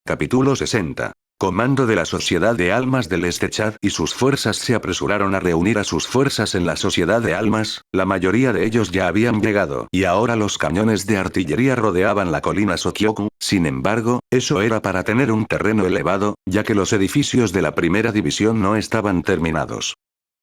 Capítulo 60. Comando de la Sociedad de Almas del Este. Chad y sus fuerzas se apresuraron a reunir a sus fuerzas en la Sociedad de Almas, la mayoría de ellos ya habían llegado y ahora los cañones de artillería rodeaban la colina Sokyoku. Sin embargo, eso era para tener un terreno elevado, ya que los edificios de la primera división no estaban terminados.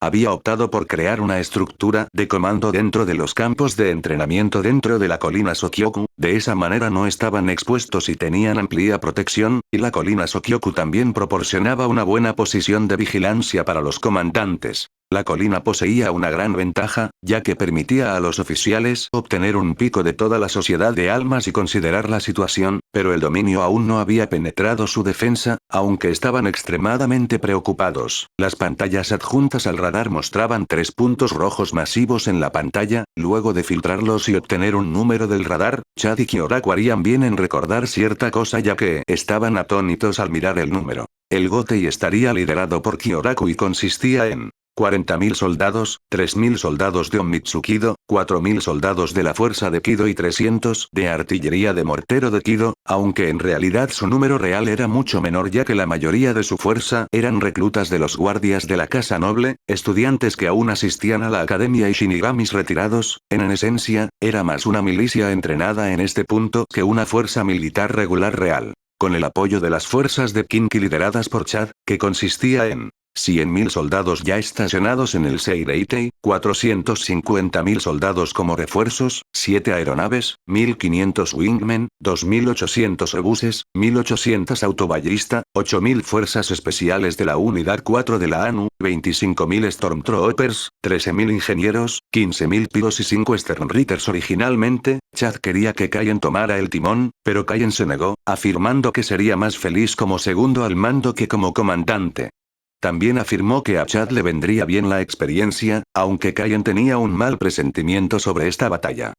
Había optado por crear una estructura de comando dentro de los campos de entrenamiento dentro de la colina Sokyoku, de esa manera no estaban expuestos y tenían amplia protección, y la colina Sokyoku también proporcionaba una buena posición de vigilancia para los comandantes. La colina poseía una gran ventaja, ya que permitía a los oficiales obtener un pico de toda la sociedad de almas y considerar la situación, pero el dominio aún no había penetrado su defensa, aunque estaban extremadamente preocupados. Las pantallas adjuntas al radar mostraban 3 puntos rojos masivos en la pantalla. Luego de filtrarlos y obtener un número del radar, Chad y Kyoraku harían bien en recordar cierta cosa ya que estaban atónitos al mirar el número. El Gotei estaría liderado por Kyoraku y consistía en 40.000 soldados, 3.000 soldados de Onmitsukido, 4.000 soldados de la fuerza de Kido y 300 de artillería de mortero de Kido, aunque en realidad su número real era mucho menor ya que la mayoría de su fuerza eran reclutas de los guardias de la Casa Noble, estudiantes que aún asistían a la academia y shinigamis retirados. En esencia, era más una milicia entrenada en este punto que una fuerza militar regular real. Con el apoyo de las fuerzas de Kinki lideradas por Chad, que consistía en 100.000 soldados ya estacionados en el Seireitei, 450.000 soldados como refuerzos, 7 aeronaves, 1.500 wingmen, 2.800 obuses, 1.800 autoballista, 8.000 fuerzas especiales de la Unidad 4 de la ANU, 25.000 Stormtroopers, 13.000 ingenieros, 15.000 pilos y 5 Sternritters. Originalmente, Chad quería que Kaien tomara el timón, pero Kaien se negó, afirmando que sería más feliz como segundo al mando que como comandante. También afirmó que a Chad le vendría bien la experiencia, aunque Kaien tenía un mal presentimiento sobre esta batalla.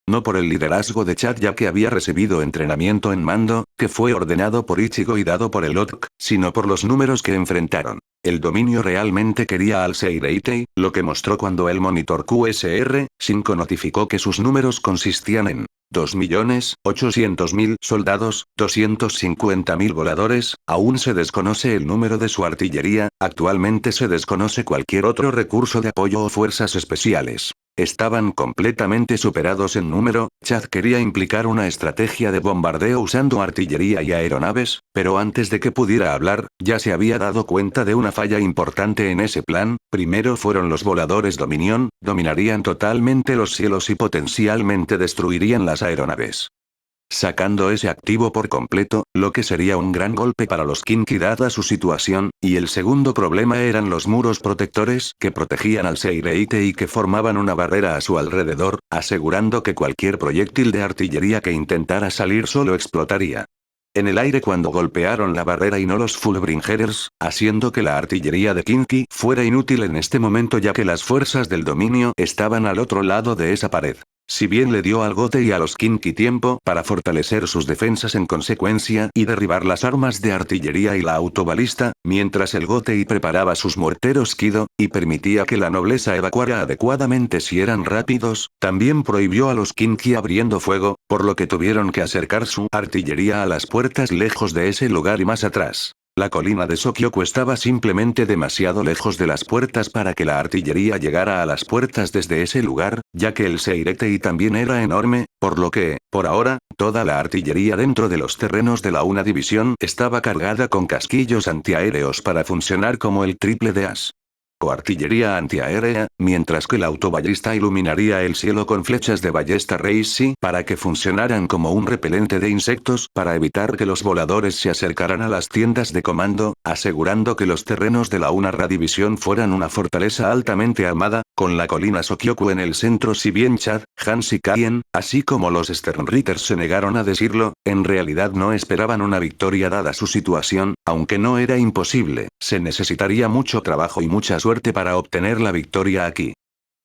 No por el liderazgo de Chad ya que había recibido entrenamiento en mando, que fue ordenado por Ichigo y dado por el OTK, sino por los números que enfrentaron. El dominio realmente quería al Seireitei, lo que mostró cuando el monitor QSR-5 notificó que sus números consistían en 2.800.000 soldados, 250.000 voladores. Aún se desconoce el número de su artillería, actualmente se desconoce cualquier otro recurso de apoyo o fuerzas especiales. Estaban completamente superados en número. Chad quería implicar una estrategia de bombardeo usando artillería y aeronaves, pero antes de que pudiera hablar, ya se había dado cuenta de una falla importante en ese plan. Primero fueron los voladores Dominion, dominarían totalmente los cielos y potencialmente destruirían las aeronaves. Sacando ese activo por completo, lo que sería un gran golpe para los Kinki dada su situación, y el segundo problema eran los muros protectores que protegían al Seireitei y que formaban una barrera a su alrededor, asegurando que cualquier proyectil de artillería que intentara salir solo explotaría en el aire cuando golpearon la barrera y no los Fullbringers, haciendo que la artillería de Kinki fuera inútil en este momento ya que las fuerzas del dominio estaban al otro lado de esa pared. Si bien le dio al Gotei y a los Kinki tiempo para fortalecer sus defensas en consecuencia y derribar las armas de artillería y la autobalista, mientras el Gotei preparaba sus morteros Kido, y permitía que la nobleza evacuara adecuadamente si eran rápidos, también prohibió a los Kinki abriendo fuego, por lo que tuvieron que acercar su artillería a las puertas lejos de ese lugar y más atrás. La colina de Sokyoku estaba simplemente demasiado lejos de las puertas para que la artillería llegara a las puertas desde ese lugar, ya que el Seireitei también era enorme, por lo que, por ahora, toda la artillería dentro de los terrenos de la una división estaba cargada con casquillos antiaéreos para funcionar como el triple de as o artillería antiaérea, mientras que la autoballista iluminaría el cielo con flechas de ballesta Reisi para que funcionaran como un repelente de insectos para evitar que los voladores se acercaran a las tiendas de comando, asegurando que los terrenos de la una división fueran una fortaleza altamente armada, con la colina Sokyoku en el centro. Si bien Chad, Hans y Kaien, así como los Sternritters se negaron a decirlo, en realidad no esperaban una victoria dada su situación, aunque no era imposible, se necesitaría mucho trabajo y mucha suerte para obtener la victoria aquí.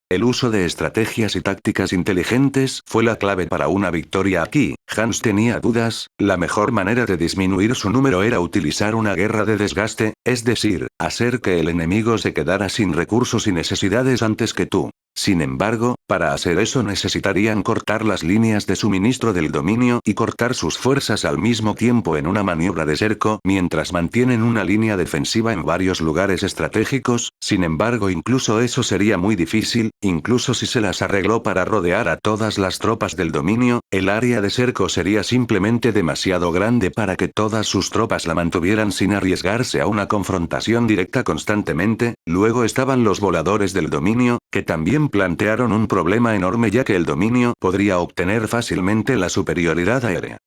El uso de estrategias y tácticas inteligentes fue la clave para una victoria aquí. Hans tenía dudas, la mejor manera de disminuir su número era utilizar una guerra de desgaste, es decir, hacer que el enemigo se quedara sin recursos y necesidades antes que tú. Sin embargo, para hacer eso necesitarían cortar las líneas de suministro del dominio y cortar sus fuerzas al mismo tiempo en una maniobra de cerco mientras mantienen una línea defensiva en varios lugares estratégicos. Sin embargo, incluso eso sería muy difícil, incluso si se las arregló para rodear a todas las tropas del dominio, el área de cerco sería simplemente demasiado grande para que todas sus tropas la mantuvieran sin arriesgarse a una confrontación directa constantemente. Luego estaban los voladores del dominio, que también plantearon un problema enorme ya que el dominio podría obtener fácilmente la superioridad aérea.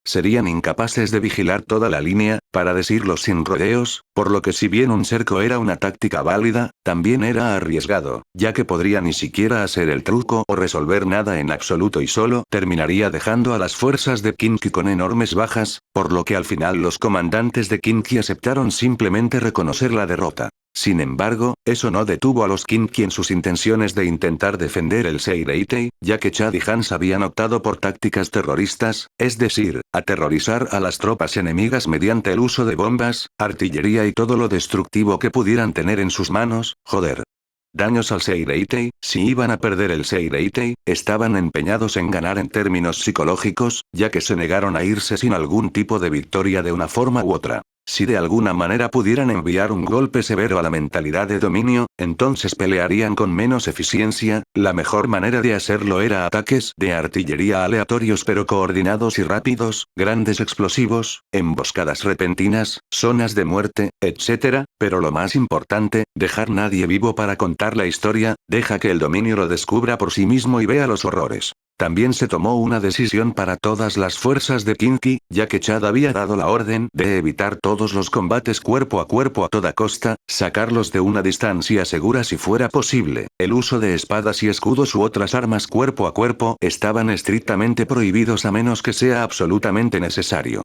Serían incapaces de vigilar toda la línea, para decirlo sin rodeos, por lo que si bien un cerco era una táctica válida, también era arriesgado, ya que podría ni siquiera hacer el truco o resolver nada en absoluto y solo terminaría dejando a las fuerzas de Kinki con enormes bajas, por lo que al final los comandantes de Kinki aceptaron simplemente reconocer la derrota. Sin embargo, eso no detuvo a los Kinki en sus intenciones de intentar defender el Seireitei, ya que Chad y Hans habían optado por tácticas terroristas, es decir, aterrorizar a las tropas enemigas mediante el uso de bombas, artillería y todo lo destructivo que pudieran tener en sus manos. Joder. Daños al Seireitei. Si iban a perder el Seireitei, estaban empeñados en ganar en términos psicológicos, ya que se negaron a irse sin algún tipo de victoria de una forma u otra. Si de alguna manera pudieran enviar un golpe severo a la mentalidad de dominio, entonces pelearían con menos eficiencia. La mejor manera de hacerlo era ataques de artillería aleatorios pero coordinados y rápidos, grandes explosivos, emboscadas repentinas, zonas de muerte, etc. Pero lo más importante, dejar nadie vivo para contar la historia, deja que el dominio lo descubra por sí mismo y vea los horrores. También se tomó una decisión para todas las fuerzas de Kinki, ya que Chad había dado la orden de evitar todos los combates cuerpo a cuerpo a toda costa, sacarlos de una distancia segura si fuera posible. El uso de espadas y escudos u otras armas cuerpo a cuerpo estaban estrictamente prohibidos a menos que sea absolutamente necesario.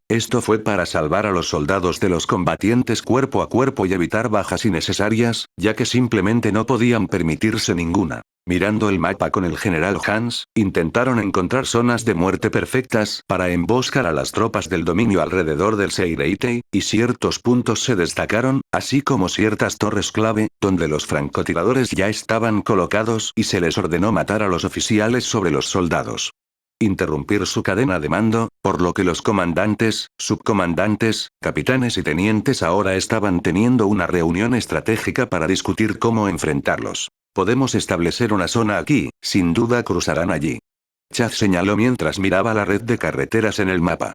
Esto fue para salvar a los soldados de los combatientes cuerpo a cuerpo y evitar bajas innecesarias, ya que simplemente no podían permitirse ninguna. Mirando el mapa con el general Hans, intentaron encontrar zonas de muerte perfectas para emboscar a las tropas del dominio alrededor del Seireitei, y ciertos puntos se destacaron, así como ciertas torres clave, donde los francotiradores ya estaban colocados y se les ordenó matar a los oficiales sobre los soldados. Interrumpir su cadena de mando, por lo que los comandantes, subcomandantes, capitanes y tenientes ahora estaban teniendo una reunión estratégica para discutir cómo enfrentarlos. Podemos establecer una zona aquí, sin duda cruzarán allí. Chad señaló mientras miraba la red de carreteras en el mapa.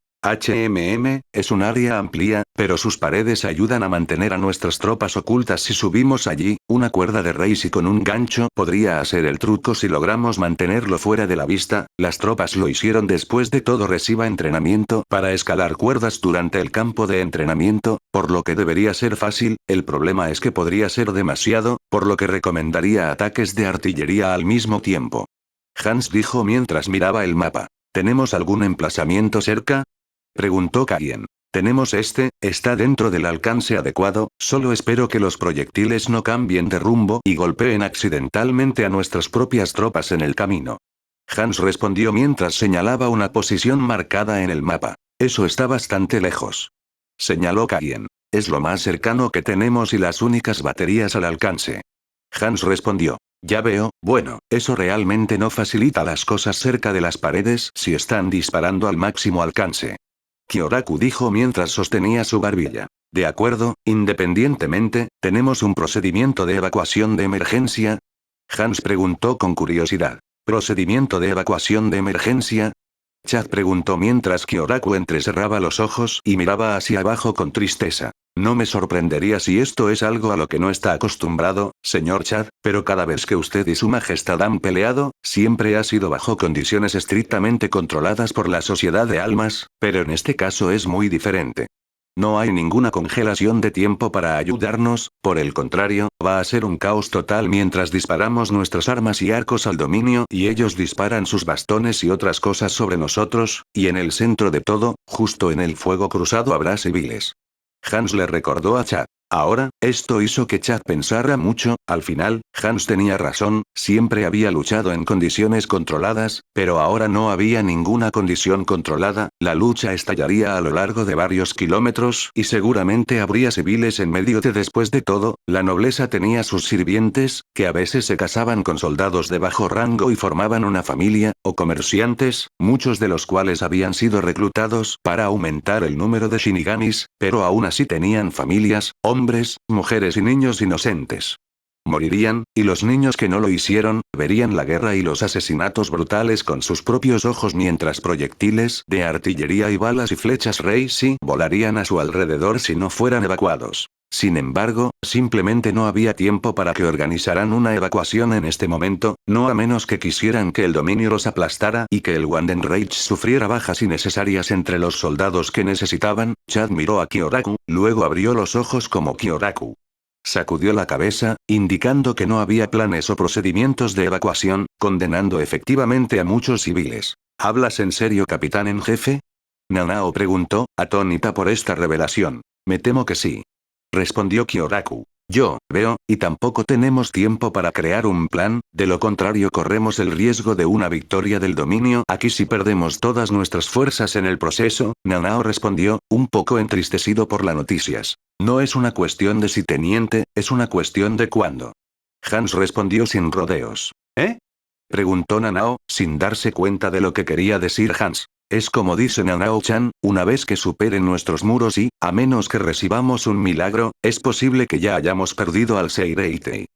Es un área amplia, pero sus paredes ayudan a mantener a nuestras tropas ocultas si subimos allí. Una cuerda de raíz y con un gancho podría hacer el truco si logramos mantenerlo fuera de la vista. Las tropas lo hicieron después de todo reciba entrenamiento para escalar cuerdas durante el campo de entrenamiento, por lo que debería ser fácil. El problema es que podría ser demasiado, por lo que recomendaría ataques de artillería al mismo tiempo. Hans dijo mientras miraba el mapa. ¿Tenemos algún emplazamiento cerca?, preguntó Caien. Tenemos está dentro del alcance adecuado, solo espero que los proyectiles no cambien de rumbo y golpeen accidentalmente a nuestras propias tropas en el camino. Hans respondió mientras señalaba una posición marcada en el mapa. Eso está bastante lejos. Señaló Caien. Es lo más cercano que tenemos y las únicas baterías al alcance. Hans respondió. Ya veo, bueno, eso realmente no facilita las cosas cerca de las paredes si están disparando al máximo alcance. Kyoraku dijo mientras sostenía su barbilla. De acuerdo, independientemente, ¿tenemos un procedimiento de evacuación de emergencia? Hans preguntó con curiosidad. ¿Procedimiento de evacuación de emergencia? Chad preguntó mientras Kyoraku entrecerraba los ojos y miraba hacia abajo con tristeza. No me sorprendería si esto es algo a lo que no está acostumbrado, señor Chad, pero cada vez que usted y su majestad han peleado, siempre ha sido bajo condiciones estrictamente controladas por la sociedad de almas, pero en este caso es muy diferente. No hay ninguna congelación de tiempo para ayudarnos, por el contrario, va a ser un caos total mientras disparamos nuestras armas y arcos al dominio y ellos disparan sus bastones y otras cosas sobre nosotros, y en el centro de todo, justo en el fuego cruzado habrá civiles. Hans le recordó a Chad. Ahora, esto hizo que Chad pensara mucho. Al final, Hans tenía razón, siempre había luchado en condiciones controladas, pero ahora no había ninguna condición controlada, la lucha estallaría a lo largo de varios kilómetros y seguramente habría civiles en medio de. Después de todo, la nobleza tenía sus sirvientes, que a veces se casaban con soldados de bajo rango y formaban una familia, o comerciantes, muchos de los cuales habían sido reclutados para aumentar el número de shinigamis, pero aún así tenían familias, hombres, mujeres y niños inocentes. Morirían, y los niños que no lo hicieron, verían la guerra y los asesinatos brutales con sus propios ojos mientras proyectiles de artillería y balas y flechas Reisi volarían a su alrededor si no fueran evacuados. Sin embargo, simplemente no había tiempo para que organizaran una evacuación en este momento, no a menos que quisieran que el dominio los aplastara y que el Wandenreich sufriera bajas innecesarias entre los soldados que necesitaban. Chad miró a Kyoraku, luego abrió los ojos como Kyoraku sacudió la cabeza, indicando que no había planes o procedimientos de evacuación, condenando efectivamente a muchos civiles. ¿Hablas en serio, capitán en jefe? Nanao preguntó, atónita por esta revelación. Me temo que sí. Respondió Kyoraku. Yo veo, y tampoco tenemos tiempo para crear un plan, de lo contrario corremos el riesgo de una victoria del dominio aquí si perdemos todas nuestras fuerzas en el proceso. Nanao respondió, un poco entristecido por las noticias. No es una cuestión de si teniente, es una cuestión de cuándo. Hans respondió sin rodeos. ¿Eh? Preguntó Nanao, sin darse cuenta de lo que quería decir Hans. Es como dice Nanao-chan, una vez que superen nuestros muros y, a menos que recibamos un milagro, es posible que ya hayamos perdido al Seireitei.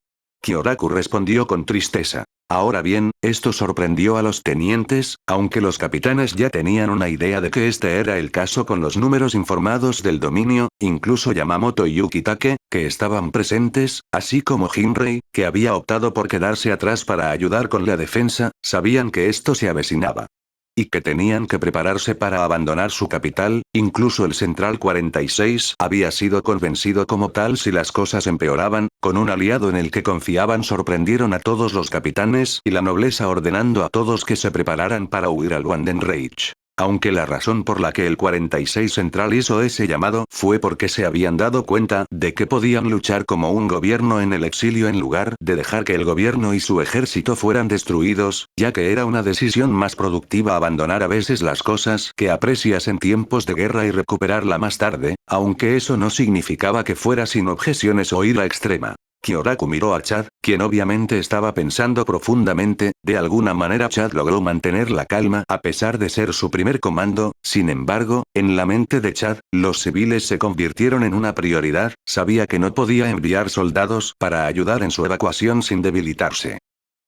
Kyoraku respondió con tristeza. Ahora bien, esto sorprendió a los tenientes, aunque los capitanes ya tenían una idea de que este era el caso con los números informados del dominio, incluso Yamamoto y Yukitake, que estaban presentes, así como Jinrei, que había optado por quedarse atrás para ayudar con la defensa, sabían que esto se avecinaba. Y que tenían que prepararse para abandonar su capital, incluso el Central 46 había sido convencido como tal si las cosas empeoraban, con un aliado en el que confiaban sorprendieron a todos los capitanes y la nobleza ordenando a todos que se prepararan para huir al Wandenreich. Aunque la razón por la que el 46 Central hizo ese llamado fue porque se habían dado cuenta de que podían luchar como un gobierno en el exilio en lugar de dejar que el gobierno y su ejército fueran destruidos, ya que era una decisión más productiva abandonar a veces las cosas que aprecias en tiempos de guerra y recuperarla más tarde, aunque eso no significaba que fuera sin objeciones o ira extrema. Kyoraku miró a Chad, quien obviamente estaba pensando profundamente, de alguna manera Chad logró mantener la calma a pesar de ser su primer comando, sin embargo, en la mente de Chad, los civiles se convirtieron en una prioridad, sabía que no podía enviar soldados para ayudar en su evacuación sin debilitarse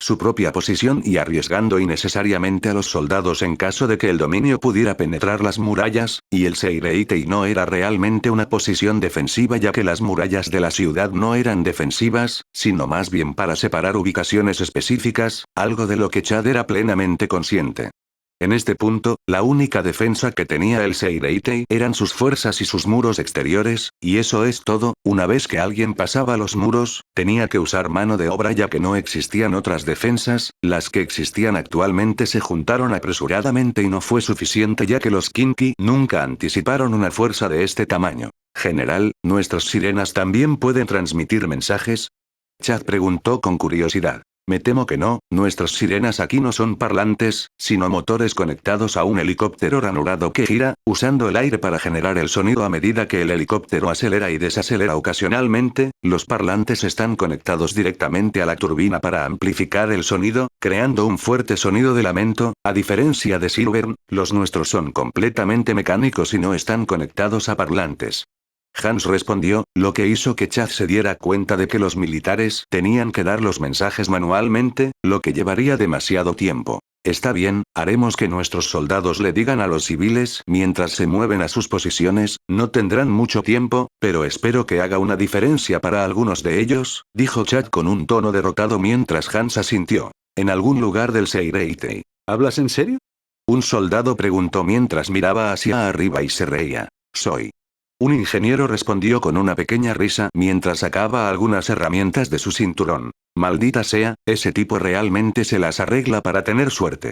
su propia posición y arriesgando innecesariamente a los soldados en caso de que el dominio pudiera penetrar las murallas, y el Seireitei no era realmente una posición defensiva ya que las murallas de la ciudad no eran defensivas, sino más bien para separar ubicaciones específicas, algo de lo que Chad era plenamente consciente. En este punto, la única defensa que tenía el Seireitei eran sus fuerzas y sus muros exteriores, y eso es todo. Una vez que alguien pasaba los muros, tenía que usar mano de obra ya que no existían otras defensas, las que existían actualmente se juntaron apresuradamente y no fue suficiente ya que los Kinki nunca anticiparon una fuerza de este tamaño. General, ¿nuestras sirenas también pueden transmitir mensajes? Chad preguntó con curiosidad. Me temo que no, nuestras sirenas aquí no son parlantes, sino motores conectados a un helicóptero ranurado que gira, usando el aire para generar el sonido a medida que el helicóptero acelera y desacelera ocasionalmente. Los parlantes están conectados directamente a la turbina para amplificar el sonido, creando un fuerte sonido de lamento. A diferencia de Silvern, los nuestros son completamente mecánicos y no están conectados a parlantes. Hans respondió, lo que hizo que Chad se diera cuenta de que los militares tenían que dar los mensajes manualmente, lo que llevaría demasiado tiempo. Está bien, haremos que nuestros soldados le digan a los civiles mientras se mueven a sus posiciones, no tendrán mucho tiempo, pero espero que haga una diferencia para algunos de ellos, dijo Chad con un tono derrotado mientras Hans asintió. En algún lugar del Seireitei. ¿Hablas en serio? Un soldado preguntó mientras miraba hacia arriba y se reía. Soy. Un ingeniero respondió con una pequeña risa mientras sacaba algunas herramientas de su cinturón. Maldita sea, ese tipo realmente se las arregla para tener suerte.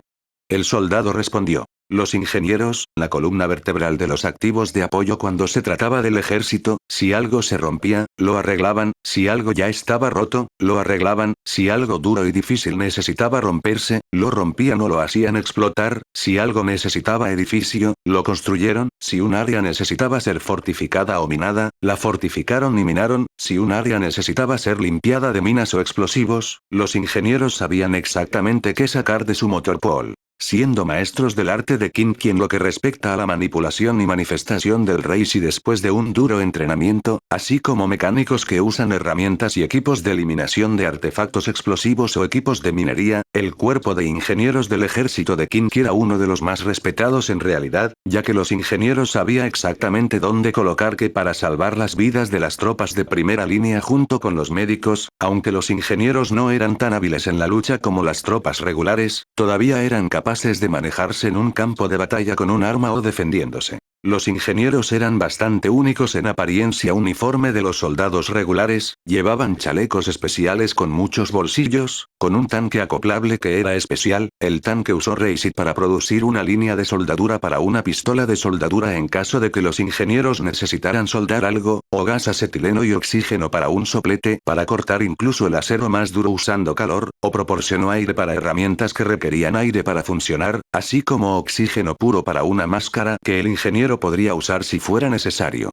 El soldado respondió. Los ingenieros, la columna vertebral de los activos de apoyo cuando se trataba del ejército, si algo se rompía, lo arreglaban, si algo ya estaba roto, lo arreglaban, si algo duro y difícil necesitaba romperse, lo rompían o lo hacían explotar, si algo necesitaba edificio, lo construyeron, si un área necesitaba ser fortificada o minada, la fortificaron y minaron, si un área necesitaba ser limpiada de minas o explosivos, los ingenieros sabían exactamente qué sacar de su motorpool. Siendo maestros del arte de Qin en lo que respecta a la manipulación y manifestación del Reishi después de un duro entrenamiento, así como mecánicos que usan herramientas y equipos de eliminación de artefactos explosivos o equipos de minería, el cuerpo de ingenieros del ejército de Qin era uno de los más respetados en realidad, ya que los ingenieros sabían exactamente dónde colocar qué para salvar las vidas de las tropas de primera línea junto con los médicos, aunque los ingenieros no eran tan hábiles en la lucha como las tropas regulares, todavía eran capaces de manejarse en un campo de batalla con un arma o defendiéndose. Los ingenieros eran bastante únicos en apariencia uniforme de los soldados regulares, llevaban chalecos especiales con muchos bolsillos, con un tanque acoplable que era especial, el tanque usó Reishi para producir una línea de soldadura para una pistola de soldadura en caso de que los ingenieros necesitaran soldar algo, o gas acetileno y oxígeno para un soplete, para cortar incluso el acero más duro usando calor, o proporcionó aire para herramientas que requerían aire para funcionar, así como oxígeno puro para una máscara que el ingeniero podría usar si fuera necesario.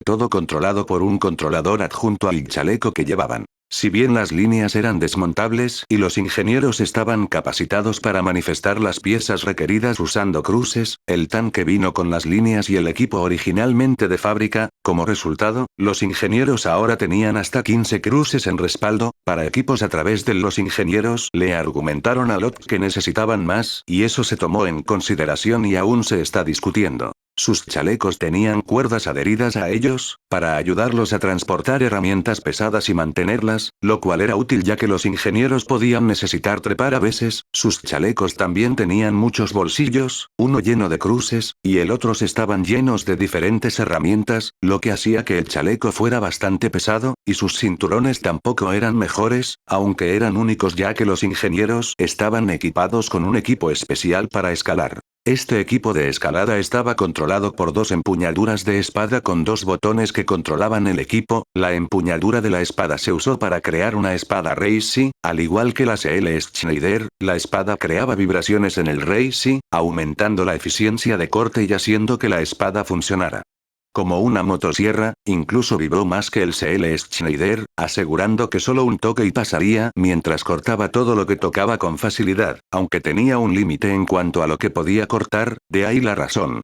Todo controlado por un controlador adjunto al chaleco que llevaban. Si bien las líneas eran desmontables y los ingenieros estaban capacitados para manifestar las piezas requeridas usando cruces, el tanque vino con las líneas y el equipo originalmente de fábrica, como resultado, los ingenieros ahora tenían hasta 15 cruces en respaldo, para equipos a través de los ingenieros le argumentaron a Lot que necesitaban más, y eso se tomó en consideración y aún se está discutiendo. Sus chalecos tenían cuerdas adheridas a ellos, para ayudarlos a transportar herramientas pesadas y mantenerlas, lo cual era útil ya que los ingenieros podían necesitar trepar a veces, sus chalecos también tenían muchos bolsillos, uno lleno de cruces, y el otros estaban llenos de diferentes herramientas, lo que hacía que el chaleco fuera bastante pesado, y sus cinturones tampoco eran mejores, aunque eran únicos ya que los ingenieros estaban equipados con un equipo especial para escalar. Este equipo de escalada estaba controlado por dos empuñaduras de espada con dos botones que controlaban el equipo, la empuñadura de la espada se usó para crear una espada Reishi, al igual que la CL Schneider, la espada creaba vibraciones en el Reishi, aumentando la eficiencia de corte y haciendo que la espada funcionara como una motosierra, incluso vibró más que el CL Schneider, asegurando que solo un toque y pasaría mientras cortaba todo lo que tocaba con facilidad, aunque tenía un límite en cuanto a lo que podía cortar, de ahí la razón.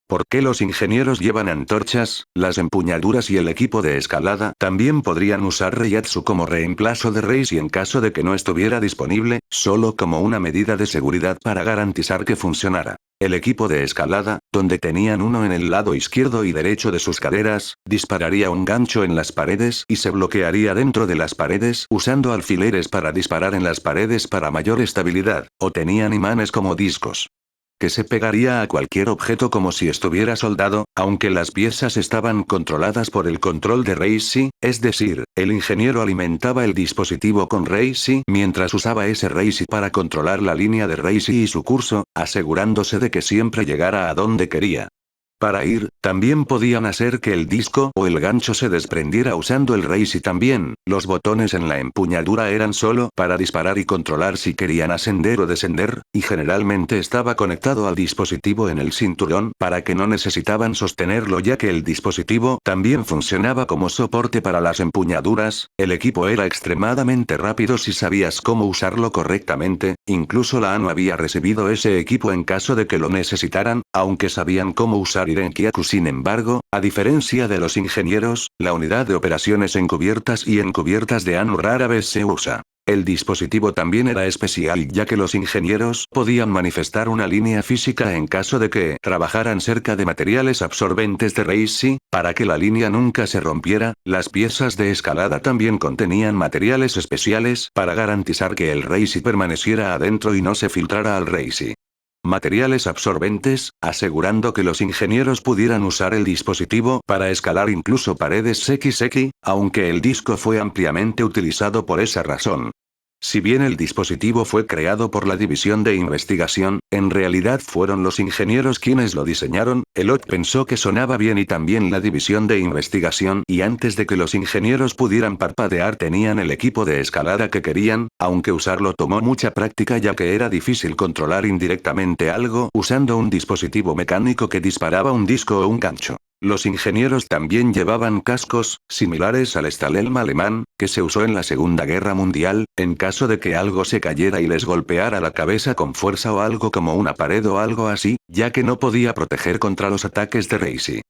¿Por qué los ingenieros llevan antorchas? Las empuñaduras y el equipo de escalada también podrían usar Reiatsu como reemplazo de Reishi en caso de que no estuviera disponible, solo como una medida de seguridad para garantizar que funcionara. El equipo de escalada, donde tenían uno en el lado izquierdo y derecho de sus caderas, dispararía un gancho en las paredes y se bloquearía dentro de las paredes usando alfileres para disparar en las paredes para mayor estabilidad, o tenían imanes como discos que se pegaría a cualquier objeto como si estuviera soldado, aunque las piezas estaban controladas por el control de Reishi, es decir, el ingeniero alimentaba el dispositivo con Reishi mientras usaba ese Reishi para controlar la línea de Reishi y su curso, asegurándose de que siempre llegara a donde quería. Para ir, también podían hacer que el disco o el gancho se desprendiera usando el Reishi también, los botones en la empuñadura eran solo para disparar y controlar si querían ascender o descender, y generalmente estaba conectado al dispositivo en el cinturón para que no necesitaban sostenerlo ya que el dispositivo también funcionaba como soporte para las empuñaduras, el equipo era extremadamente rápido si sabías cómo usarlo correctamente, incluso la ANO había recibido ese equipo en caso de que lo necesitaran, aunque sabían cómo usar Irenkyaku. Sin embargo, a diferencia de los ingenieros, la unidad de operaciones encubiertas y encubiertas de ANO rara vez se usa. El dispositivo también era especial ya que los ingenieros podían manifestar una línea física en caso de que trabajaran cerca de materiales absorbentes de Reishi, para que la línea nunca se rompiera, las piezas de escalada también contenían materiales especiales para garantizar que el Reishi permaneciera adentro y no se filtrara al Reishi. Materiales absorbentes, asegurando que los ingenieros pudieran usar el dispositivo para escalar incluso paredes Sekiseki, aunque el disco fue ampliamente utilizado por esa razón. Si bien el dispositivo fue creado por la División de Investigación, en realidad fueron los ingenieros quienes lo diseñaron. Elliot pensó que sonaba bien y también la División de Investigación, y antes de que los ingenieros pudieran parpadear tenían el equipo de escalada que querían, aunque usarlo tomó mucha práctica ya que era difícil controlar indirectamente algo usando un dispositivo mecánico que disparaba un disco o un gancho. Los ingenieros también llevaban cascos, similares al Stahlhelm alemán, que se usó en la Segunda Guerra Mundial, en caso de que algo se cayera y les golpeara la cabeza con fuerza o algo como una pared o algo así, ya que no podía proteger contra los ataques de Reisi.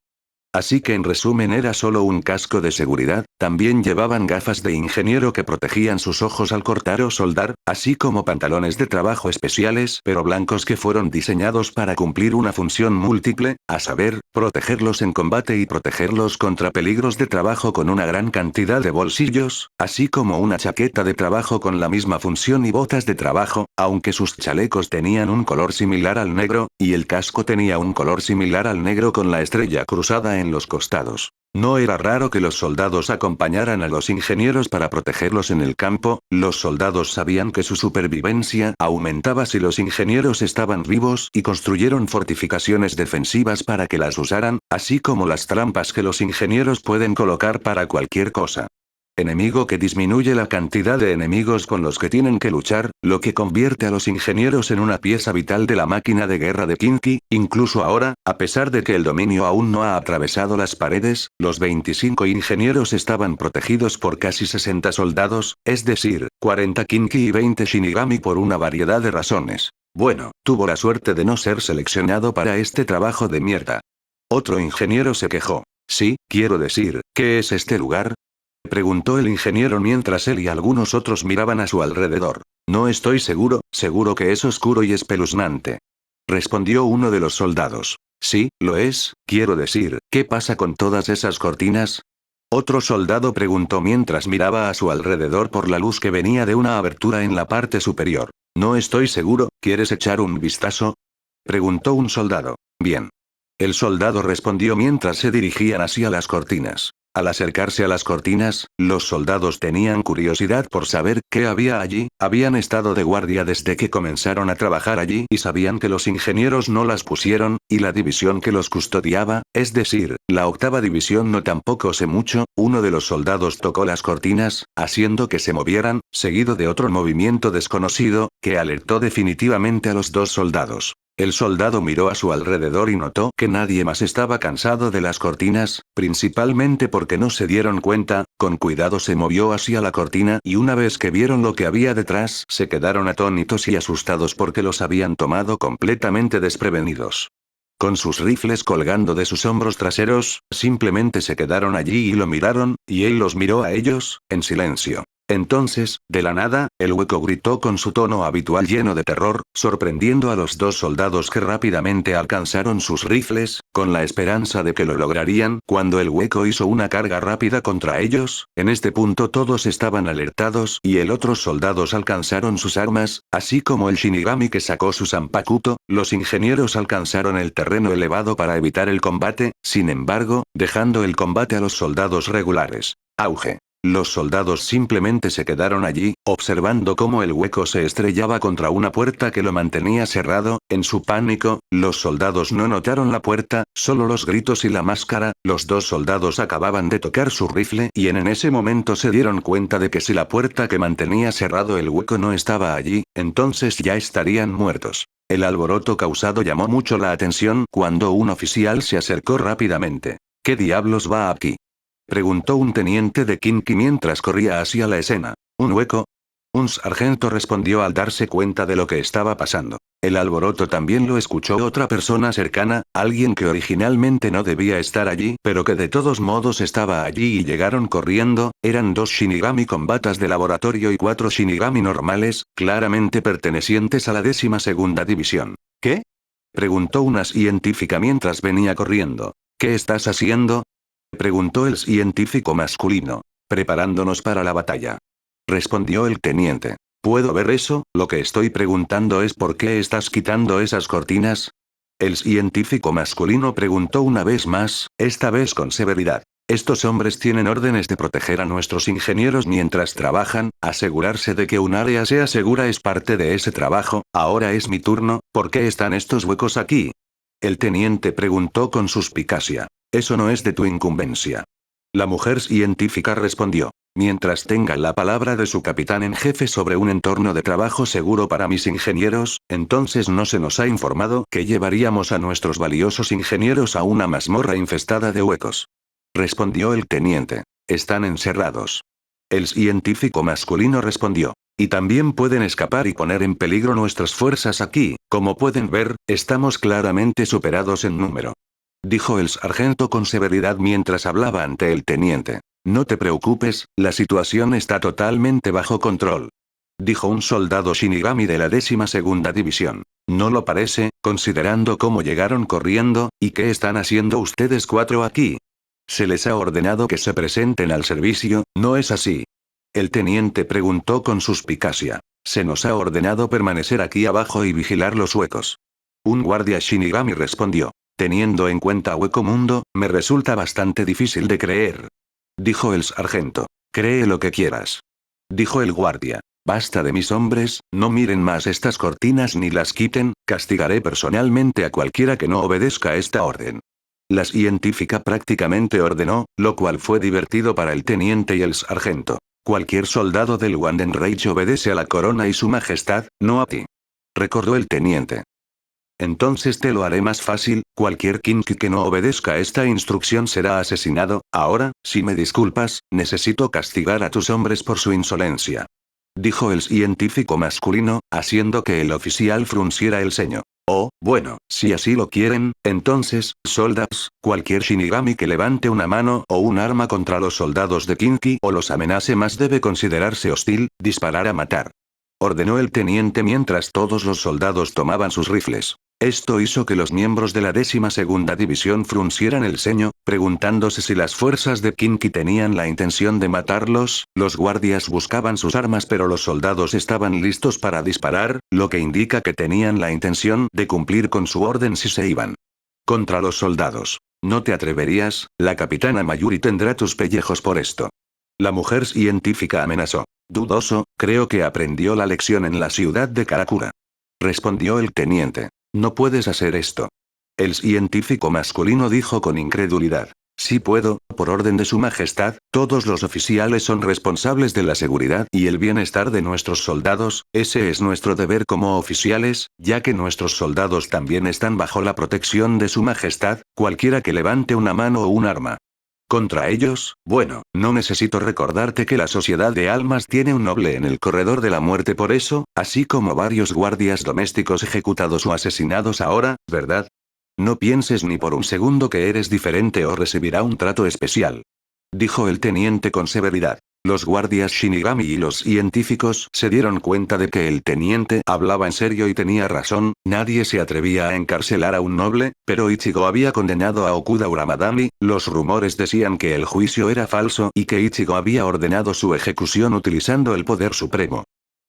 Así que en resumen era solo un casco de seguridad. También llevaban gafas de ingeniero que protegían sus ojos al cortar o soldar, así como pantalones de trabajo especiales pero blancos que fueron diseñados para cumplir una función múltiple, a saber, protegerlos en combate y protegerlos contra peligros de trabajo con una gran cantidad de bolsillos, así como una chaqueta de trabajo con la misma función y botas de trabajo, aunque sus chalecos tenían un color similar al negro, y el casco tenía un color similar al negro con la estrella cruzada en los costados. No era raro que los soldados acompañaran a los ingenieros para protegerlos en el campo. Los soldados sabían que su supervivencia aumentaba si los ingenieros estaban vivos y construyeron fortificaciones defensivas para que las usaran, así como las trampas que los ingenieros pueden colocar para cualquier cosa. Enemigo que disminuye la cantidad de enemigos con los que tienen que luchar, lo que convierte a los ingenieros en una pieza vital de la máquina de guerra de Kinky. Incluso ahora, a pesar de que el dominio aún no ha atravesado las paredes, los 25 ingenieros estaban protegidos por casi 60 soldados, es decir, 40 Kinky y 20 Shinigami por una variedad de razones. Bueno, tuvo la suerte de no ser seleccionado para este trabajo de mierda. Otro ingeniero se quejó. Sí, quiero decir, ¿qué es este lugar? Preguntó el ingeniero mientras él y algunos otros miraban a su alrededor. No estoy seguro, seguro que es oscuro y espeluznante. Respondió uno de los soldados. Sí, lo es, quiero decir, ¿qué pasa con todas esas cortinas? Otro soldado preguntó mientras miraba a su alrededor por la luz que venía de una abertura en la parte superior. No estoy seguro, ¿quieres echar un vistazo? Preguntó un soldado. Bien. El soldado respondió mientras se dirigían hacia las cortinas. Al acercarse a las cortinas, los soldados tenían curiosidad por saber qué había allí. Habían estado de guardia desde que comenzaron a trabajar allí y sabían que los ingenieros no las pusieron, y la división que los custodiaba, es decir, la 8ª división no tampoco sé mucho. Uno de los soldados tocó las cortinas, haciendo que se movieran, seguido de otro movimiento desconocido, que alertó definitivamente a los dos soldados. El soldado miró a su alrededor y notó que nadie más estaba cansado de las cortinas, principalmente porque no se dieron cuenta. Con cuidado se movió hacia la cortina y una vez que vieron lo que había detrás, se quedaron atónitos y asustados porque los habían tomado completamente desprevenidos. Con sus rifles colgando de sus hombros traseros, simplemente se quedaron allí y lo miraron, y él los miró a ellos, en silencio. Entonces, de la nada, el hueco gritó con su tono habitual lleno de terror, sorprendiendo a los dos soldados que rápidamente alcanzaron sus rifles, con la esperanza de que lo lograrían. Cuando el hueco hizo una carga rápida contra ellos, en este punto todos estaban alertados y el otros soldados alcanzaron sus armas, así como el Shinigami que sacó su Zanpakuto. Los ingenieros alcanzaron el terreno elevado para evitar el combate, sin embargo, dejando el combate a los soldados regulares. Auge. Los soldados simplemente se quedaron allí, observando cómo el hueco se estrellaba contra una puerta que lo mantenía cerrado. En su pánico, los soldados no notaron la puerta, solo los gritos y la máscara. Los dos soldados acababan de tocar su rifle y en ese momento se dieron cuenta de que si la puerta que mantenía cerrado el hueco no estaba allí, entonces ya estarían muertos. El alboroto causado llamó mucho la atención cuando un oficial se acercó rápidamente. ¿Qué diablos va aquí?, preguntó un teniente de Kinky mientras corría hacia la escena. ¿Un hueco? Un sargento respondió al darse cuenta de lo que estaba pasando. El alboroto también lo escuchó otra persona cercana, alguien que originalmente no debía estar allí, pero que de todos modos estaba allí y llegaron corriendo. Eran 2 Shinigami con batas de laboratorio y 4 Shinigami normales, claramente pertenecientes a la 12ª división. ¿Qué?, preguntó una científica mientras venía corriendo. ¿Qué estás haciendo?, preguntó el científico masculino. Preparándonos para la batalla, respondió el teniente. ¿Puedo ver eso? Lo que estoy preguntando es ¿por qué estás quitando esas cortinas? El científico masculino preguntó una vez más, esta vez con severidad. Estos hombres tienen órdenes de proteger a nuestros ingenieros mientras trabajan, asegurarse de que un área sea segura es parte de ese trabajo. Ahora es mi turno, ¿por qué están estos huecos aquí? El teniente preguntó con suspicacia. Eso no es de tu incumbencia. La mujer científica respondió. Mientras tenga la palabra de su capitán en jefe sobre un entorno de trabajo seguro para mis ingenieros, entonces no se nos ha informado que llevaríamos a nuestros valiosos ingenieros a una mazmorra infestada de huecos. Respondió el teniente. Están encerrados. El científico masculino respondió. Y también pueden escapar y poner en peligro nuestras fuerzas aquí, como pueden ver, estamos claramente superados en número. Dijo el sargento con severidad mientras hablaba ante el teniente. No te preocupes, la situación está totalmente bajo control. Dijo un soldado Shinigami de la 12ª División. No lo parece, considerando cómo llegaron corriendo, y qué están haciendo ustedes cuatro aquí. Se les ha ordenado que se presenten al servicio, ¿no es así? El teniente preguntó con suspicacia. Se nos ha ordenado permanecer aquí abajo y vigilar los huecos. Un guardia Shinigami respondió. Teniendo en cuenta Hueco Mundo, me resulta bastante difícil de creer. Dijo el sargento. Cree lo que quieras. Dijo el guardia. Basta de mis hombres, no miren más estas cortinas ni las quiten, castigaré personalmente a cualquiera que no obedezca esta orden. La científica prácticamente ordenó, lo cual fue divertido para el teniente y el sargento. Cualquier soldado del Wandenreich obedece a la corona y su majestad, no a ti. Recordó el teniente. Entonces te lo haré más fácil, cualquier Kinki que no obedezca a esta instrucción será asesinado. Ahora, si me disculpas, necesito castigar a tus hombres por su insolencia. Dijo el científico masculino, haciendo que el oficial frunciera el ceño. Oh, bueno, si así lo quieren, entonces, soldados, cualquier Shinigami que levante una mano o un arma contra los soldados de Kinki o los amenace más debe considerarse hostil, disparar a matar. Ordenó el teniente mientras todos los soldados tomaban sus rifles. Esto hizo que los miembros de la 12ª División fruncieran el ceño, preguntándose si las fuerzas de Kinki tenían la intención de matarlos. Los guardias buscaban sus armas pero los soldados estaban listos para disparar, lo que indica que tenían la intención de cumplir con su orden si se iban. Contra los soldados. No te atreverías, la capitana Mayuri tendrá tus pellejos por esto. La mujer científica amenazó. Dudoso, creo que aprendió la lección en la ciudad de Karakura. Respondió el teniente. No puedes hacer esto. El científico masculino dijo con incredulidad. Sí puedo, por orden de su majestad, todos los oficiales son responsables de la seguridad y el bienestar de nuestros soldados, ese es nuestro deber como oficiales, ya que nuestros soldados también están bajo la protección de su majestad, cualquiera que levante una mano o un arma. Contra ellos, bueno, no necesito recordarte que la Sociedad de Almas tiene un noble en el corredor de la muerte por eso, así como varios guardias domésticos ejecutados o asesinados ahora, ¿verdad? No pienses ni por un segundo que eres diferente o recibirá un trato especial. Dijo el teniente con severidad. Los guardias Shinigami y los científicos se dieron cuenta de que el teniente hablaba en serio y tenía razón, nadie se atrevía a encarcelar a un noble, pero Ichigo había condenado a Okuda Uramadami, los rumores decían que el juicio era falso y que Ichigo había ordenado su ejecución utilizando el poder supremo.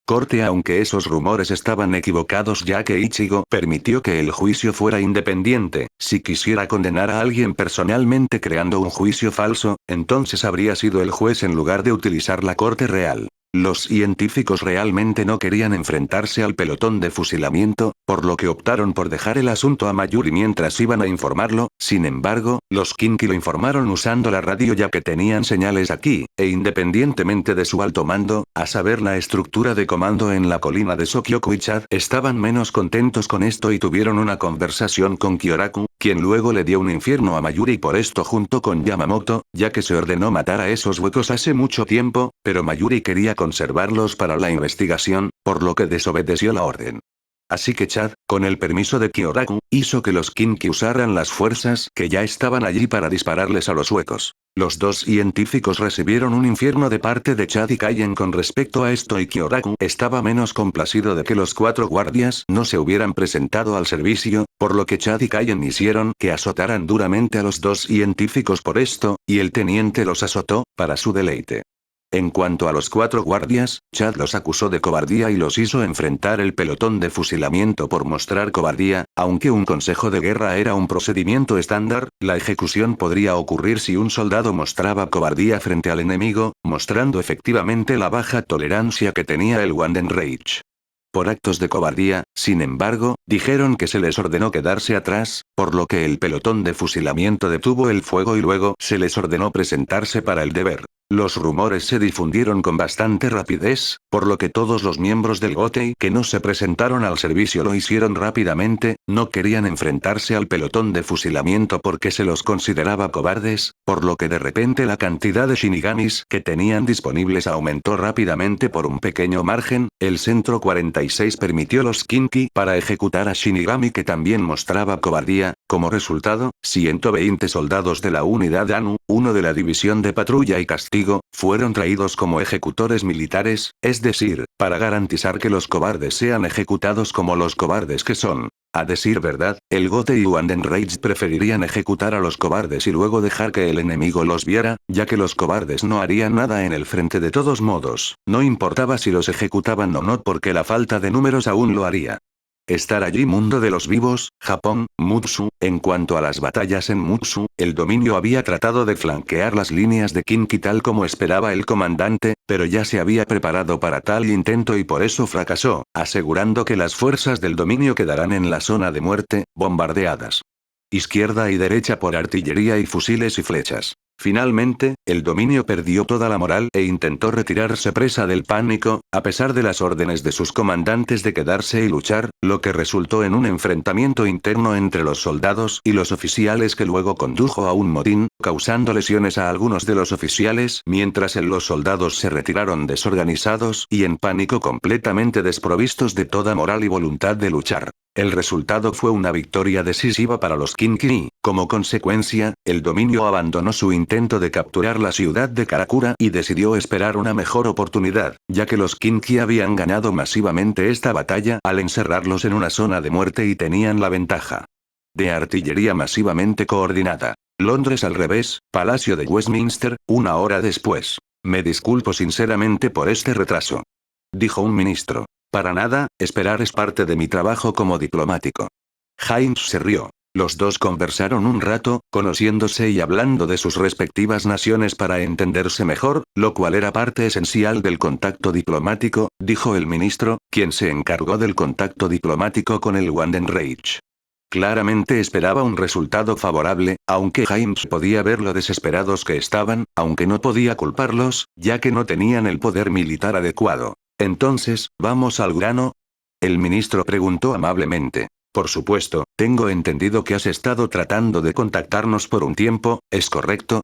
Corte aunque esos rumores estaban equivocados ya que Ichigo permitió que el juicio fuera independiente, si quisiera condenar a alguien personalmente creando un juicio falso, entonces habría sido el juez en lugar de utilizar la corte real. Los científicos realmente no querían enfrentarse al pelotón de fusilamiento, por lo que optaron por dejar el asunto a Mayuri mientras iban a informarlo, sin embargo, los Kinki lo informaron usando la radio ya que tenían señales aquí, e independientemente de su alto mando, a saber la estructura de comando en la colina de Sokyoku y Chad, estaban menos contentos con esto y tuvieron una conversación con Kyoraku, quien luego le dio un infierno a Mayuri por esto junto con Yamamoto, ya que se ordenó matar a esos huecos hace mucho tiempo, pero Mayuri quería conservarlos para la investigación, por lo que desobedeció la orden. Así que Chad, con el permiso de Kyoraku, hizo que los Kinki usaran las fuerzas que ya estaban allí para dispararles a los huecos. Los dos científicos recibieron un infierno de parte de Chad y Kaien con respecto a esto y Kyoraku estaba menos complacido de que los cuatro guardias no se hubieran presentado al servicio, por lo que Chad y Kaien hicieron que azotaran duramente a los dos científicos por esto, y el teniente los azotó, para su deleite. En cuanto a los 4 guardias, Chad los acusó de cobardía y los hizo enfrentar el pelotón de fusilamiento por mostrar cobardía. Aunque un consejo de guerra era un procedimiento estándar, la ejecución podría ocurrir si un soldado mostraba cobardía frente al enemigo, mostrando efectivamente la baja tolerancia que tenía el Wandenreich. Por actos de cobardía, sin embargo, dijeron que se les ordenó quedarse atrás, por lo que el pelotón de fusilamiento detuvo el fuego y luego se les ordenó presentarse para el deber. Los rumores se difundieron con bastante rapidez, por lo que todos los miembros del Gotei que no se presentaron al servicio lo hicieron rápidamente. No querían enfrentarse al pelotón de fusilamiento porque se los consideraba cobardes, por lo que de repente la cantidad de shinigamis que tenían disponibles aumentó rápidamente por un pequeño margen. El Centro 46 permitió los Kinki para ejecutar a Shinigami que también mostraba cobardía. Como resultado, 120 soldados de la unidad ANU, uno de la división de patrulla y castigo, fueron traídos como ejecutores militares, es decir, para garantizar que los cobardes sean ejecutados como los cobardes que son. A decir verdad, el Gotei y Wandenreich preferirían ejecutar a los cobardes y luego dejar que el enemigo los viera, ya que los cobardes no harían nada en el frente de todos modos, no importaba si los ejecutaban o no porque la falta de números aún lo haría. Estar allí mundo de los vivos, Japón, Mutsu. En cuanto a las batallas en Mutsu, el dominio había tratado de flanquear las líneas de Kinki tal como esperaba el comandante, pero ya se había preparado para tal intento y por eso fracasó, asegurando que las fuerzas del dominio quedarán en la zona de muerte, bombardeadas. Izquierda y derecha por artillería y fusiles y flechas. Finalmente, el dominio perdió toda la moral e intentó retirarse presa del pánico, a pesar de las órdenes de sus comandantes de quedarse y luchar, lo que resultó en un enfrentamiento interno entre los soldados y los oficiales que luego condujo a un motín, causando lesiones a algunos de los oficiales, mientras los soldados se retiraron desorganizados y en pánico completamente desprovistos de toda moral y voluntad de luchar. El resultado fue una victoria decisiva para los Kinki. Como consecuencia, el dominio abandonó su intento de capturar la ciudad de Karakura y decidió esperar una mejor oportunidad, ya que los Kinki habían ganado masivamente esta batalla al encerrarlos en una zona de muerte y tenían la ventaja de artillería masivamente coordinada. Londres al revés, Palacio de Westminster, 1 hora después. Me disculpo sinceramente por este retraso, dijo un ministro. Para nada, esperar es parte de mi trabajo como diplomático. Heinz se rió. Los dos conversaron un rato, conociéndose y hablando de sus respectivas naciones para entenderse mejor, lo cual era parte esencial del contacto diplomático, dijo el ministro, quien se encargó del contacto diplomático con el Wandenreich. Claramente esperaba un resultado favorable, aunque Heinz podía ver lo desesperados que estaban, aunque no podía culparlos, ya que no tenían el poder militar adecuado. Entonces, ¿vamos al grano? El ministro preguntó amablemente. Por supuesto, tengo entendido que has estado tratando de contactarnos por un tiempo, ¿es correcto?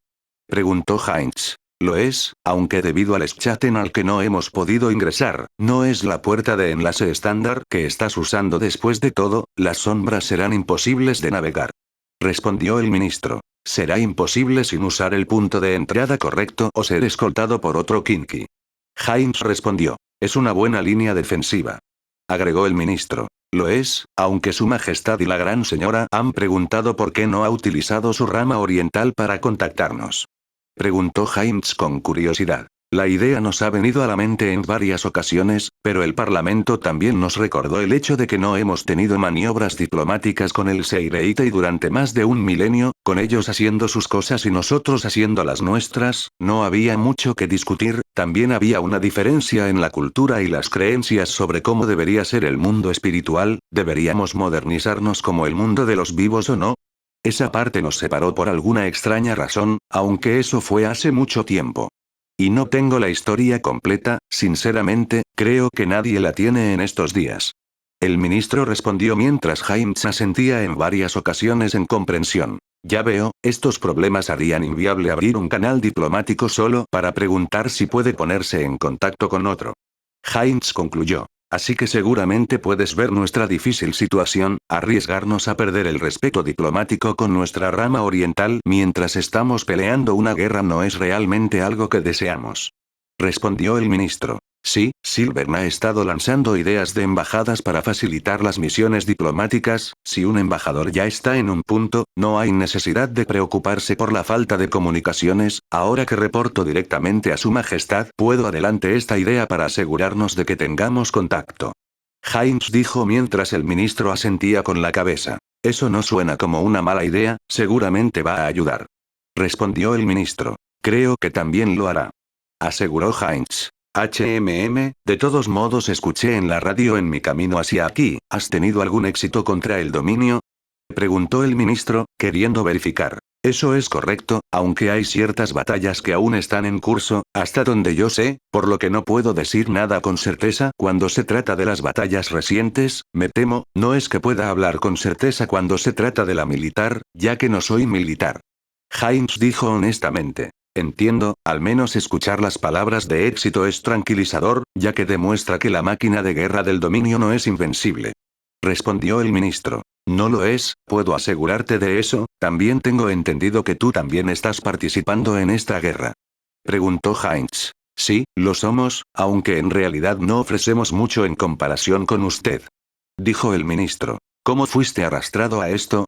Preguntó Heinz. Lo es, aunque debido al chat al que no hemos podido ingresar, no es la puerta de enlace estándar que estás usando. Después de todo, las sombras serán imposibles de navegar. Respondió el ministro. Será imposible sin usar el punto de entrada correcto o ser escoltado por otro Kinki. Heinz respondió. Es una buena línea defensiva. Agregó el ministro. Lo es, aunque su majestad y la gran señora han preguntado por qué no ha utilizado su rama oriental para contactarnos. Preguntó Heinz con curiosidad. La idea nos ha venido a la mente en varias ocasiones, pero el Parlamento también nos recordó el hecho de que no hemos tenido maniobras diplomáticas con el Seireitei durante más de un milenio, con ellos haciendo sus cosas y nosotros haciendo las nuestras. No había mucho que discutir, también había una diferencia en la cultura y las creencias sobre cómo debería ser el mundo espiritual. ¿Deberíamos modernizarnos como el mundo de los vivos o no? Esa parte nos separó por alguna extraña razón, aunque eso fue hace mucho tiempo. Y no tengo la historia completa, sinceramente, creo que nadie la tiene en estos días. El ministro respondió mientras Heinz asentía en varias ocasiones en comprensión. Ya veo, estos problemas harían inviable abrir un canal diplomático solo para preguntar si puede ponerse en contacto con otro. Heinz concluyó. Así que seguramente puedes ver nuestra difícil situación, arriesgarnos a perder el respeto diplomático con nuestra rama oriental mientras estamos peleando una guerra no es realmente algo que deseamos. Respondió el ministro. Sí, Silvern ha estado lanzando ideas de embajadas para facilitar las misiones diplomáticas. Si un embajador ya está en un punto, no hay necesidad de preocuparse por la falta de comunicaciones. Ahora que reporto directamente a Su Majestad, puedo adelante esta idea para asegurarnos de que tengamos contacto. Heinz dijo mientras el ministro asentía con la cabeza. Eso no suena como una mala idea, seguramente va a ayudar. Respondió el ministro. Creo que también lo hará. Aseguró Heinz. De todos modos escuché en la radio en mi camino hacia aquí, ¿has tenido algún éxito contra el dominio? Preguntó el ministro, queriendo verificar. Eso es correcto, aunque hay ciertas batallas que aún están en curso, hasta donde yo sé, por lo que no puedo decir nada con certeza cuando se trata de las batallas recientes, me temo, no es que pueda hablar con certeza cuando se trata de la militar, ya que no soy militar. Heinz dijo honestamente. Entiendo, al menos escuchar las palabras de éxito es tranquilizador, ya que demuestra que la máquina de guerra del dominio no es invencible. Respondió el ministro. No lo es, puedo asegurarte de eso. También tengo entendido que tú también estás participando en esta guerra. Preguntó Heinz. Sí, lo somos, aunque en realidad no ofrecemos mucho en comparación con usted. Dijo el ministro. ¿Cómo fuiste arrastrado a esto?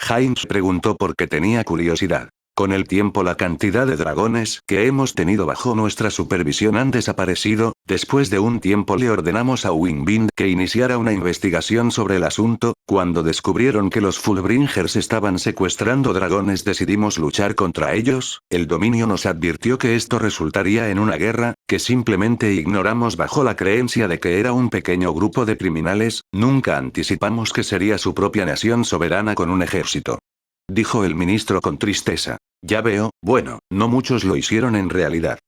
Heinz preguntó porque tenía curiosidad. Con el tiempo la cantidad de dragones que hemos tenido bajo nuestra supervisión han desaparecido. Después de un tiempo le ordenamos a Wingbind que iniciara una investigación sobre el asunto. Cuando descubrieron que los Fullbringers estaban secuestrando dragones decidimos luchar contra ellos. El dominio nos advirtió que esto resultaría en una guerra, que simplemente ignoramos bajo la creencia de que era un pequeño grupo de criminales. Nunca anticipamos que sería su propia nación soberana con un ejército. Dijo el ministro con tristeza. Ya veo, bueno, no muchos lo hicieron en realidad.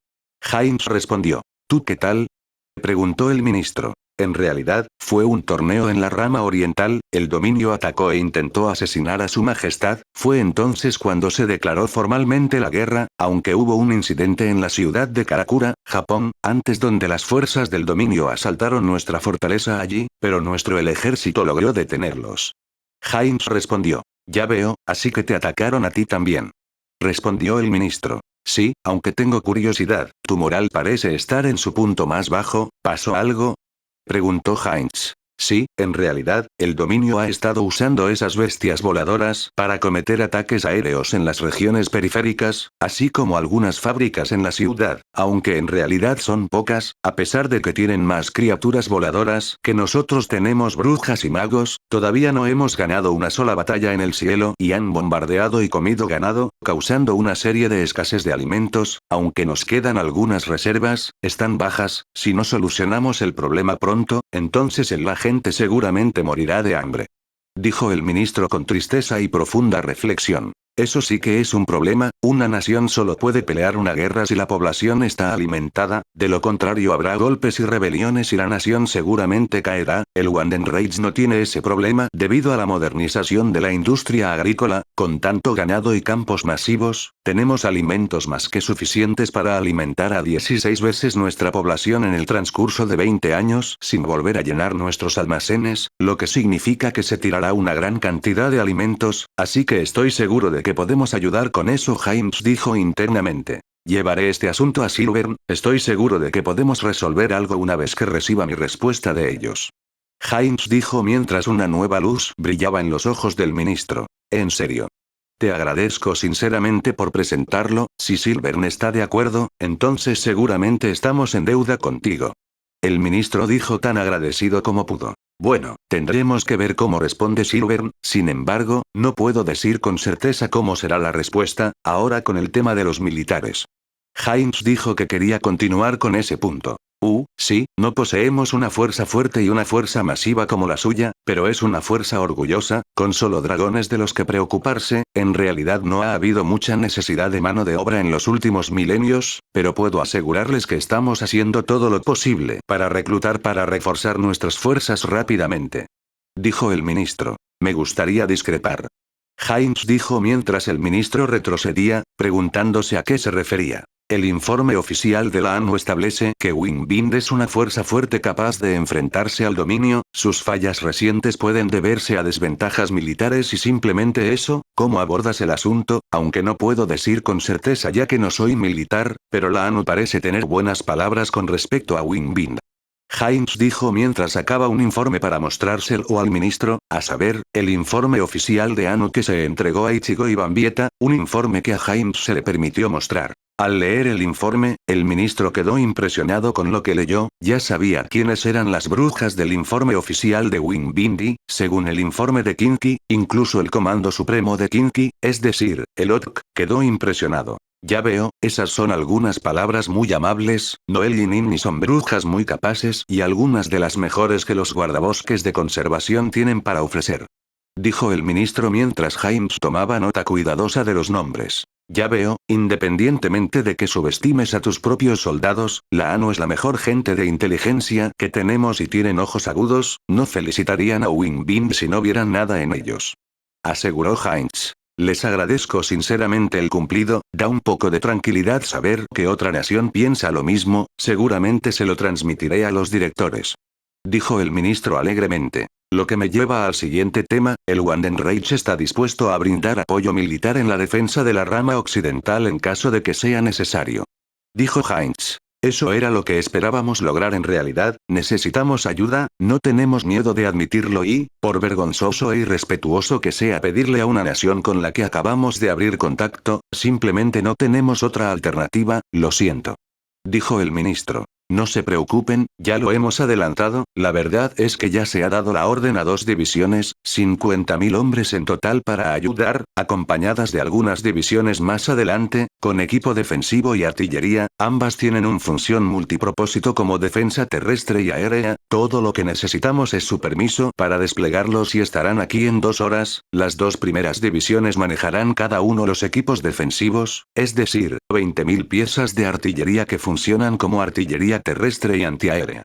Heinz respondió. ¿Tú qué tal? Preguntó el ministro. En realidad, fue un torneo en la rama oriental, el dominio atacó e intentó asesinar a Su Majestad, fue entonces cuando se declaró formalmente la guerra, aunque hubo un incidente en la ciudad de Karakura, Japón, antes donde las fuerzas del dominio asaltaron nuestra fortaleza allí, pero el ejército logró detenerlos. Heinz respondió. Ya veo, así que te atacaron a ti también. Respondió el ministro. Sí, aunque tengo curiosidad, tu moral parece estar en su punto más bajo, ¿pasó algo? Preguntó Heinz. Sí, en realidad, el dominio ha estado usando esas bestias voladoras para cometer ataques aéreos en las regiones periféricas, así como algunas fábricas en la ciudad, aunque en realidad son pocas, a pesar de que tienen más criaturas voladoras que nosotros tenemos brujas y magos, todavía no hemos ganado una sola batalla en el cielo y han bombardeado y comido ganado, causando una serie de escasez de alimentos, aunque nos quedan algunas reservas, están bajas, si no solucionamos el problema pronto, entonces la gente seguramente morirá de hambre. Dijo el ministro con tristeza y profunda reflexión. Eso sí que es un problema, una nación solo puede pelear una guerra si la población está alimentada, de lo contrario habrá golpes y rebeliones y la nación seguramente caerá. El Wandenrage no tiene ese problema debido a la modernización de la industria agrícola, con tanto ganado y campos masivos, tenemos alimentos más que suficientes para alimentar a 16 veces nuestra población en el transcurso de 20 años sin volver a llenar nuestros almacenes, lo que significa que se tirará una gran cantidad de alimentos, así que estoy seguro de que podemos ayudar con eso. Heinz dijo internamente. Llevaré este asunto a Silvern, estoy seguro de que podemos resolver algo una vez que reciba mi respuesta de ellos. Heinz dijo mientras una nueva luz brillaba en los ojos del ministro. En serio. Te agradezco sinceramente por presentarlo, si Silvern está de acuerdo, entonces seguramente estamos en deuda contigo. El ministro dijo tan agradecido como pudo. Bueno, tendremos que ver cómo responde Silvern, sin embargo, no puedo decir con certeza cómo será la respuesta, ahora con el tema de los militares. Heinz dijo que quería continuar con ese punto. Sí, no poseemos una fuerza fuerte y una fuerza masiva como la suya, pero es una fuerza orgullosa, con solo dragones de los que preocuparse. En realidad no ha habido mucha necesidad de mano de obra en los últimos milenios, pero puedo asegurarles que estamos haciendo todo lo posible para reclutar para reforzar nuestras fuerzas rápidamente. Dijo el ministro. Me gustaría discrepar. Heinz dijo mientras el ministro retrocedía, preguntándose a qué se refería. El informe oficial de la ONU establece que Wingbind es una fuerza fuerte capaz de enfrentarse al dominio, sus fallas recientes pueden deberse a desventajas militares y simplemente eso. ¿Cómo abordas el asunto? Aunque no puedo decir con certeza ya que no soy militar, pero la ONU parece tener buenas palabras con respecto a Wingbind. Hines dijo mientras sacaba un informe para mostrárselo al ministro, a saber, el informe oficial de ONU que se entregó a Ichigo y Bambieta, un informe que a Hines se le permitió mostrar. Al leer el informe, el ministro quedó impresionado con lo que leyó, ya sabía quiénes eran las brujas del informe oficial de Wingbind y, según el informe de Kinki, incluso el Comando Supremo de Kinki, es decir, el OTK, quedó impresionado. Ya veo, esas son algunas palabras muy amables, Noel y Ninni son brujas muy capaces y algunas de las mejores que los guardabosques de conservación tienen para ofrecer. Dijo el ministro mientras Hines tomaba nota cuidadosa de los nombres. Ya veo, independientemente de que subestimes a tus propios soldados, la ONU es la mejor gente de inteligencia que tenemos y tienen ojos agudos, no felicitarían a Wingbind si no vieran nada en ellos. Aseguró Hines. Les agradezco sinceramente el cumplido, da un poco de tranquilidad saber que otra nación piensa lo mismo, seguramente se lo transmitiré a los directores. Dijo el ministro alegremente. Lo que me lleva al siguiente tema, el Wandenreich está dispuesto a brindar apoyo militar en la defensa de la rama occidental en caso de que sea necesario. Dijo Hines. Eso era lo que esperábamos lograr en realidad, necesitamos ayuda, no tenemos miedo de admitirlo y, por vergonzoso e irrespetuoso que sea pedirle a una nación con la que acabamos de abrir contacto, simplemente no tenemos otra alternativa, lo siento. Dijo el ministro. No se preocupen, ya lo hemos adelantado, la verdad es que ya se ha dado la orden a 2 divisiones, 50.000 hombres en total para ayudar, acompañadas de algunas divisiones más adelante, con equipo defensivo y artillería, ambas tienen una función multipropósito como defensa terrestre y aérea, todo lo que necesitamos es su permiso para desplegarlos y estarán aquí en 2 horas, las 2 primeras divisiones manejarán cada uno los equipos defensivos, es decir, 20.000 piezas de artillería que funcionan como artillería terrestre y antiaérea.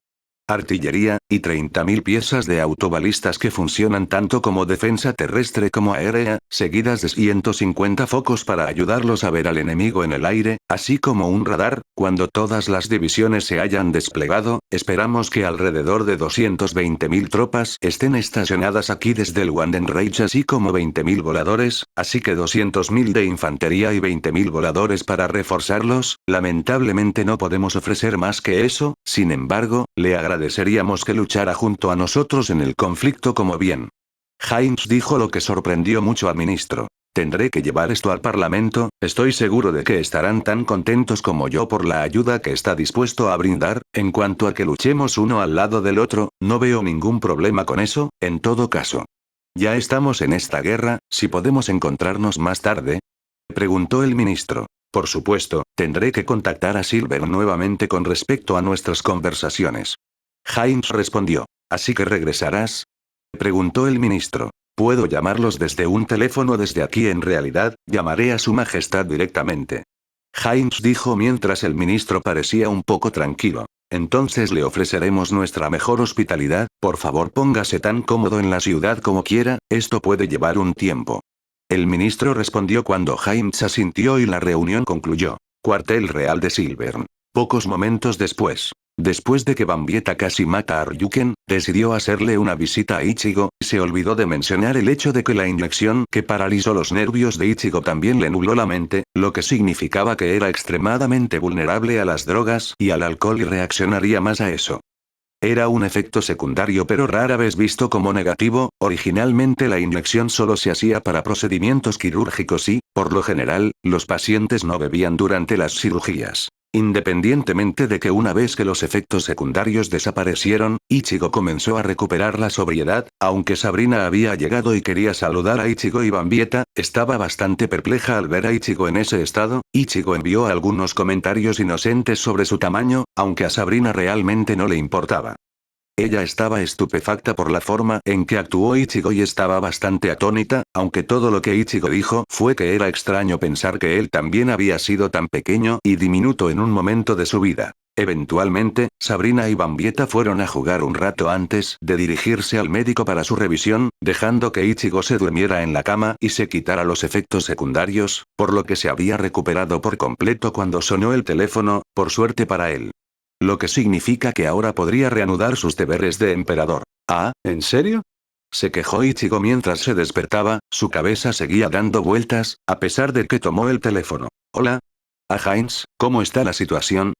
Artillería, y 30.000 piezas de autobalistas que funcionan tanto como defensa terrestre como aérea, seguidas de 150 focos para ayudarlos a ver al enemigo en el aire, así como un radar. Cuando todas las divisiones se hayan desplegado, esperamos que alrededor de 220.000 tropas estén estacionadas aquí desde el Wandenreich así como 20.000 voladores, así que 200.000 de infantería y 20.000 voladores para reforzarlos. Lamentablemente no podemos ofrecer más que eso, sin embargo, le agradeceríamos que luchara junto a nosotros en el conflicto como bien. Hines dijo lo que sorprendió mucho al ministro. Tendré que llevar esto al Parlamento, estoy seguro de que estarán tan contentos como yo por la ayuda que está dispuesto a brindar, en cuanto a que luchemos uno al lado del otro, no veo ningún problema con eso, en todo caso. Ya estamos en esta guerra, si podemos encontrarnos más tarde. Preguntó el ministro. Por supuesto, tendré que contactar a Silver nuevamente con respecto a nuestras conversaciones. Hines respondió. ¿Así que regresarás? Preguntó el ministro. Puedo llamarlos desde un teléfono desde aquí en realidad, llamaré a su majestad directamente. Hines dijo mientras el ministro parecía un poco tranquilo. Entonces le ofreceremos nuestra mejor hospitalidad, por favor póngase tan cómodo en la ciudad como quiera, esto puede llevar un tiempo. El ministro respondió cuando Hines asintió y la reunión concluyó. Cuartel Real de Silvern. Pocos momentos después. Después de que Bambieta casi mata a Ryuken, decidió hacerle una visita a Ichigo, y se olvidó de mencionar el hecho de que la inyección que paralizó los nervios de Ichigo también le nubló la mente, lo que significaba que era extremadamente vulnerable a las drogas y al alcohol y reaccionaría más a eso. Era un efecto secundario pero rara vez visto como negativo, originalmente la inyección solo se hacía para procedimientos quirúrgicos y, por lo general, los pacientes no bebían durante las cirugías. Independientemente de que una vez que los efectos secundarios desaparecieron, Ichigo comenzó a recuperar la sobriedad, aunque Sabrina había llegado y quería saludar a Ichigo y Bambieta, estaba bastante perpleja al ver a Ichigo en ese estado. Ichigo envió algunos comentarios inocentes sobre su tamaño, aunque a Sabrina realmente no le importaba. Ella estaba estupefacta por la forma en que actuó Ichigo y estaba bastante atónita, aunque todo lo que Ichigo dijo fue que era extraño pensar que él también había sido tan pequeño y diminuto en un momento de su vida. Eventualmente, Sabrina y Bambieta fueron a jugar un rato antes de dirigirse al médico para su revisión, dejando que Ichigo se durmiera en la cama y se quitara los efectos secundarios, por lo que se había recuperado por completo cuando sonó el teléfono, por suerte para él. Lo que significa que ahora podría reanudar sus deberes de emperador. ¿Ah, en serio? Se quejó Ichigo mientras se despertaba, su cabeza seguía dando vueltas, a pesar de que tomó el teléfono. Hola. Heinz, ¿cómo está la situación?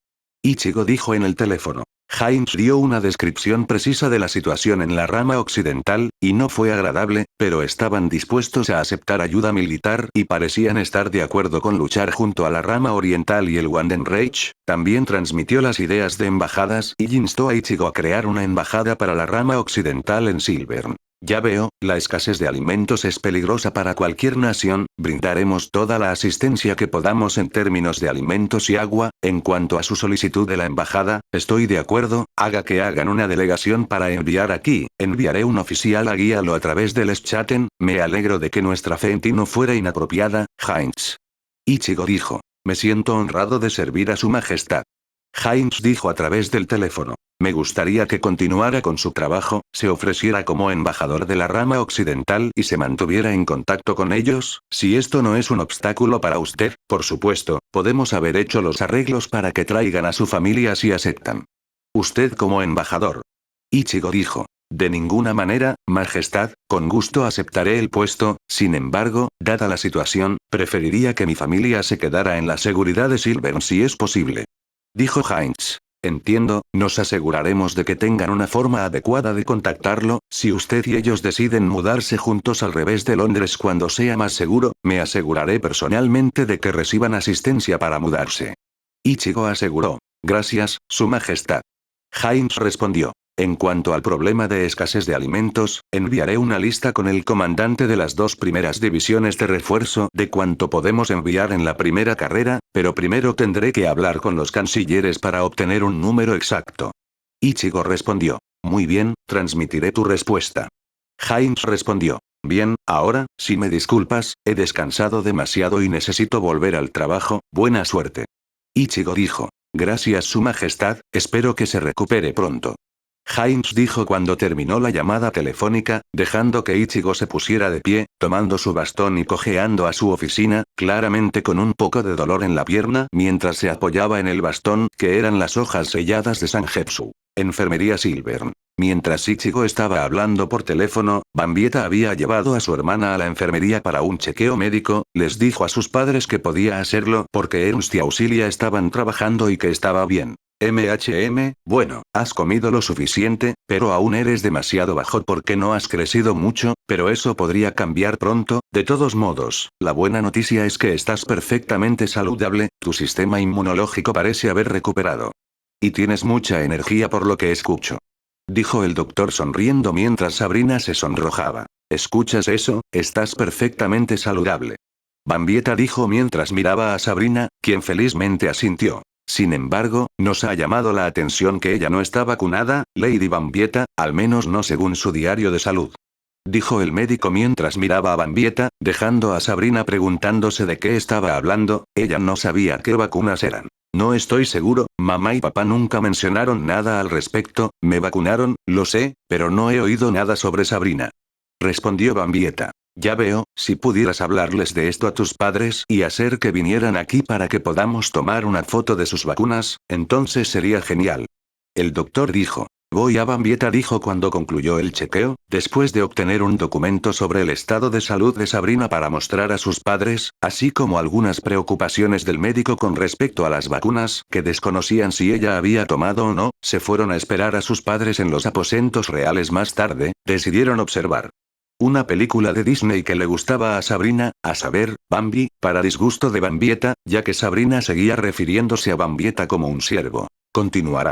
Ichigo dijo en el teléfono. Heinz dio una descripción precisa de la situación en la rama occidental, y no fue agradable, pero estaban dispuestos a aceptar ayuda militar y parecían estar de acuerdo con luchar junto a la rama oriental y el Wandenreich. También transmitió las ideas de embajadas y instó a Ichigo a crear una embajada para la rama occidental en Silvern. Ya veo, la escasez de alimentos es peligrosa para cualquier nación, brindaremos toda la asistencia que podamos en términos de alimentos y agua. En cuanto a su solicitud de la embajada, estoy de acuerdo, haga que hagan una delegación para enviar aquí, enviaré un oficial a guíalo a través del Schatten, me alegro de que nuestra fe en ti no fuera inapropiada, Heinz. Ichigo dijo, me siento honrado de servir a su majestad. Heinz dijo a través del teléfono. Me gustaría que continuara con su trabajo, se ofreciera como embajador de la rama occidental y se mantuviera en contacto con ellos. Si esto no es un obstáculo para usted, por supuesto, podemos haber hecho los arreglos para que traigan a su familia si aceptan. Usted como embajador. Ichigo dijo. De ninguna manera, majestad, con gusto aceptaré el puesto, sin embargo, dada la situación, preferiría que mi familia se quedara en la seguridad de Silvern si es posible. Dijo Heinz. Entiendo, nos aseguraremos de que tengan una forma adecuada de contactarlo, si usted y ellos deciden mudarse juntos al revés de Londres cuando sea más seguro, me aseguraré personalmente de que reciban asistencia para mudarse. Ichigo aseguró. Gracias, su majestad. Heinz respondió. En cuanto al problema de escasez de alimentos, enviaré una lista con el comandante de las 2 primeras divisiones de refuerzo de cuánto podemos enviar en la primera carrera, pero primero tendré que hablar con los cancilleres para obtener un número exacto. Ichigo respondió. Muy bien, transmitiré tu respuesta. Heinz respondió. Bien, ahora, si me disculpas, he descansado demasiado y necesito volver al trabajo, buena suerte. Ichigo dijo. Gracias su majestad, espero que se recupere pronto. Heinz dijo cuando terminó la llamada telefónica, dejando que Ichigo se pusiera de pie, tomando su bastón y cojeando a su oficina, claramente con un poco de dolor en la pierna mientras se apoyaba en el bastón, que eran las hojas selladas de Sangetsu. Enfermería Silvern. Mientras Ichigo estaba hablando por teléfono, Bambieta había llevado a su hermana a la enfermería para un chequeo médico, les dijo a sus padres que podía hacerlo porque Ernst y Auxilia estaban trabajando y que estaba bien. Bueno, has comido lo suficiente, pero aún eres demasiado bajo porque no has crecido mucho, pero eso podría cambiar pronto. De todos modos, la buena noticia es que estás perfectamente saludable, tu sistema inmunológico parece haber recuperado. Y tienes mucha energía por lo que escucho. Dijo el doctor sonriendo mientras Sabrina se sonrojaba. ¿Escuchas eso? Estás perfectamente saludable. Bambieta dijo mientras miraba a Sabrina, quien felizmente asintió. Sin embargo, nos ha llamado la atención que ella no está vacunada, Lady Bambieta, al menos no según su diario de salud. Dijo el médico mientras miraba a Bambieta, dejando a Sabrina preguntándose de qué estaba hablando, ella no sabía qué vacunas eran. No estoy seguro, mamá y papá nunca mencionaron nada al respecto, me vacunaron, lo sé, pero no he oído nada sobre Sabrina. Respondió Bambieta. Ya veo, si pudieras hablarles de esto a tus padres y hacer que vinieran aquí para que podamos tomar una foto de sus vacunas, entonces sería genial. El doctor dijo. Voy a Bambieta dijo cuando concluyó el chequeo, después de obtener un documento sobre el estado de salud de Sabrina para mostrar a sus padres, así como algunas preocupaciones del médico con respecto a las vacunas, que desconocían si ella había tomado o no, se fueron a esperar a sus padres en los aposentos reales más tarde, decidieron observar una película de Disney que le gustaba a Sabrina, a saber, Bambi, para disgusto de Bambieta, ya que Sabrina seguía refiriéndose a Bambieta como un siervo. Continuará.